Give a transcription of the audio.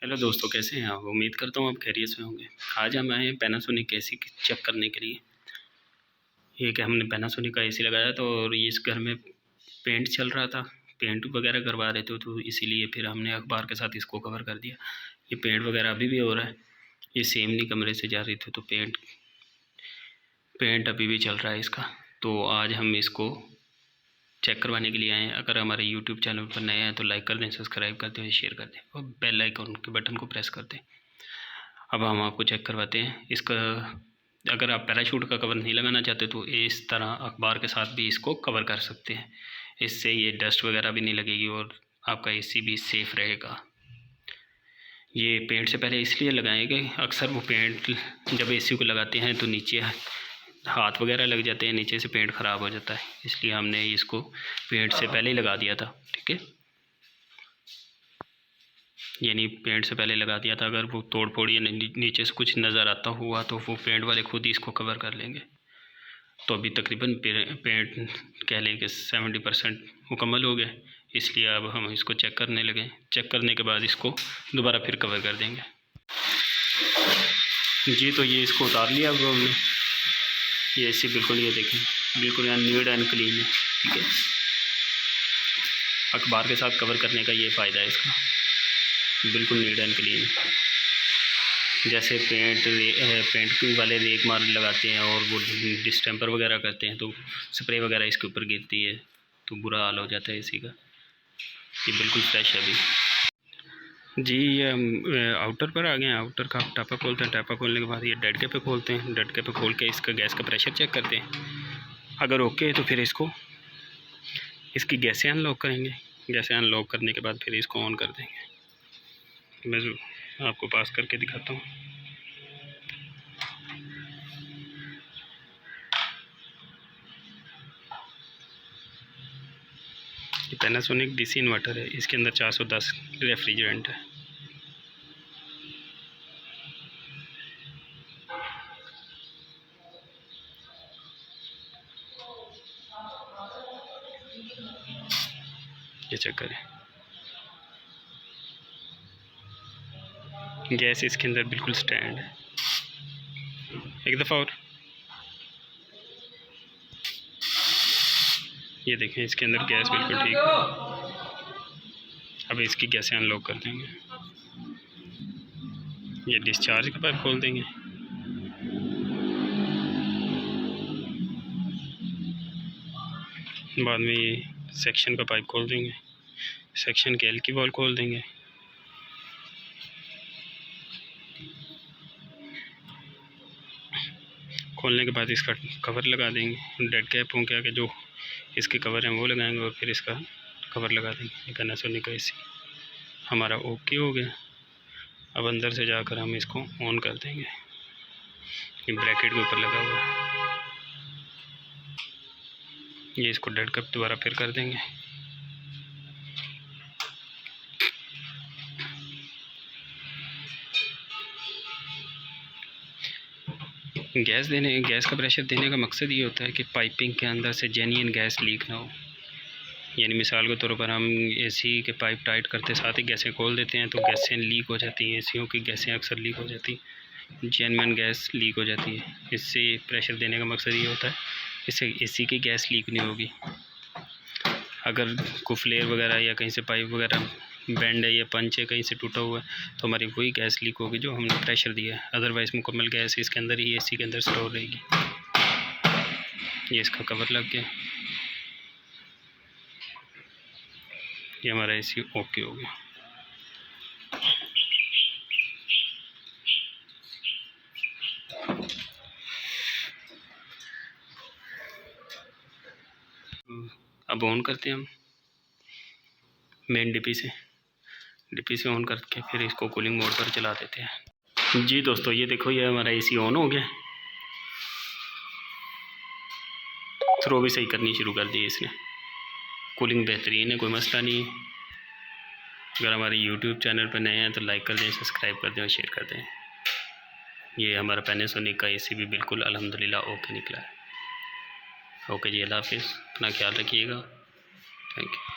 Hello दोस्तों, कैसे हैं आप? उम्मीद करता हूँ आप खैरियत से होंगे। आज हम आए हैं पैनासोनिक एसी चेक करने के लिए। ये कि हमने पैनासोनिक का एसी लगाया था और ये इस घर में पेंट चल रहा था, पेंट वगैरह करवा रहे थे, तो इसीलिए फिर हमने अखबार के साथ इसको कवर कर दिया। ये पेंट वगैरह अभी भी हो रहा है। ये सेमली कमरे से जा रही थी तो पेंट अभी भी चल रहा है इसका। तो आज हम इसको चेक करवाने के लिए आए हैं। अगर हमारे यूट्यूब चैनल पर नए हैं तो लाइक कर दें, सब्सक्राइब कर दें, शेयर कर दें और बेल आइकन के बटन को प्रेस कर दें। अब हम आपको चेक करवाते हैं इसका। अगर आप पैराशूट का कवर नहीं लगाना चाहते तो इस तरह अखबार के साथ भी इसको कवर कर सकते हैं। इससे ये डस्ट वगैरह भी नहीं लगेगी और आपका एसी भी सेफ़ रहेगा। ये पेंट से पहले इसलिए लगाएंगे, अक्सर वो पेंट जब एसी को लगाते हैं तो नीचे हाथ वगैरह लग जाते हैं, नीचे से पेंट ख़राब हो जाता है, इसलिए हमने इसको पेंट से पहले ही लगा दिया था। ठीक है, यानी पेंट से पहले लगा दिया था। अगर वो तोड़ फोड़ या नीचे से कुछ नज़र आता हुआ तो वो पेंट वाले खुद ही इसको कवर कर लेंगे। तो अभी तकरीबन पेंट कह लें कि 70% मुकम्मल हो गया, इसलिए अब हम इसको चेक करने लगे। चेक करने के बाद इसको दोबारा फिर कवर कर देंगे। जी, तो ये इसको उतार लिया अब हमने। ये ऐसे बिल्कुल, ये देखें, बिल्कुल यहाँ नीट एंड क्लीन है। ठीक है, अखबार के साथ कवर करने का ये फ़ायदा है इसका, बिल्कुल नीट एंड क्लीन। जैसे पेंट वाले रेक मार लगाते हैं और वो डिस्टेंपर वगैरह करते हैं तो स्प्रे वगैरह इसके ऊपर गिरती है तो बुरा हाल हो जाता है इसी का। ये बिल्कुल फ्रेश है अभी। जी, ये हम आउटर पर आ गए हैं। आउटर का टापा खोलते हैं। टापा खोलने के बाद ये डटके पे खोलते हैं। डटके पे खोल के इसका गैस का प्रेशर चेक करते हैं। अगर ओके है तो फिर इसकी गैसें अनलॉक करेंगे। गैसें अनलॉक करने के बाद फिर इसको ऑन कर देंगे। मैं आपको पास करके दिखाता हूँ। ये पैनासोनिक डीसी इन्वर्टर है, इसके अंदर 410 रेफ्रिजरेंट है। ये चेक करें, गैस इसके अंदर बिल्कुल स्टैंड है। एक दफ़ा और ये देखें, इसके अंदर गैस बिल्कुल ठीक है। अब इसकी गैसें अनलॉक कर देंगे। ये डिस्चार्ज का पाइप खोल देंगे। बाद में ये सेक्शन का पाइप खोल देंगे। सेक्शन के एल की वॉल खोल देंगे। खोलने के बाद इसका कवर लगा देंगे। डेड कैप हों के जो इसके कवर हैं वो लगाएंगे और फिर इसका कवर लगा देंगे। पैनासोनिक का एसी हमारा ओके हो गया। अब अंदर से जाकर हम इसको ऑन कर देंगे। ये ब्रैकेट के ऊपर लगा हुआ है। ये इसको डेड कैप दोबारा फिर कर देंगे। गैस का प्रेशर देने का मकसद ये होता है कि पाइपिंग के अंदर से जेन्युइन गैस लीक ना हो। यानी मिसाल के तौर पर हम एसी के पाइप टाइट करते साथ ही गैसें खोल देते हैं तो गैसें लीक हो जाती हैं। एसीओं की गैसें अक्सर लीक हो जाती हैं, जेन्युइन गैस लीक हो जाती है। इससे प्रेशर देने का मकसद ये होता है, इससे एसी की गैस लीक नहीं होगी। अगर कोई फ्लेयर वगैरह या कहीं से पाइप वगैरह बेंड है या पंच है, कहीं से टूटा हुआ है, तो हमारी वही गैस लीक होगी जो हमने प्रेशर दिया है। अदरवाइज़ मुकम्मल गैस इसके अंदर ही, एसी के अंदर स्टोर रहेगी। ये इसका कवर लग गया। ये हमारा एसी ओके हो गया। अब ऑन करते हैं हम मेन डीपी से ऑन करके फिर इसको कूलिंग मोड पर चला देते हैं। जी दोस्तों, ये देखो, ये हमारा एसी ऑन हो गया। थ्रो भी सही करनी शुरू कर दी इसने। कूलिंग बेहतरीन है, कोई मसला नहीं है। अगर हमारे यूट्यूब चैनल पर नए हैं तो लाइक कर दें, सब्सक्राइब कर दें और शेयर कर दें। ये हमारा पैनासोनिक का एसी भी बिल्कुल अल्हम्दुलिल्लाह ओके निकला है। ओके जी, अल्लाह हाफिज़, अपना ख्याल रखिएगा। Thank you.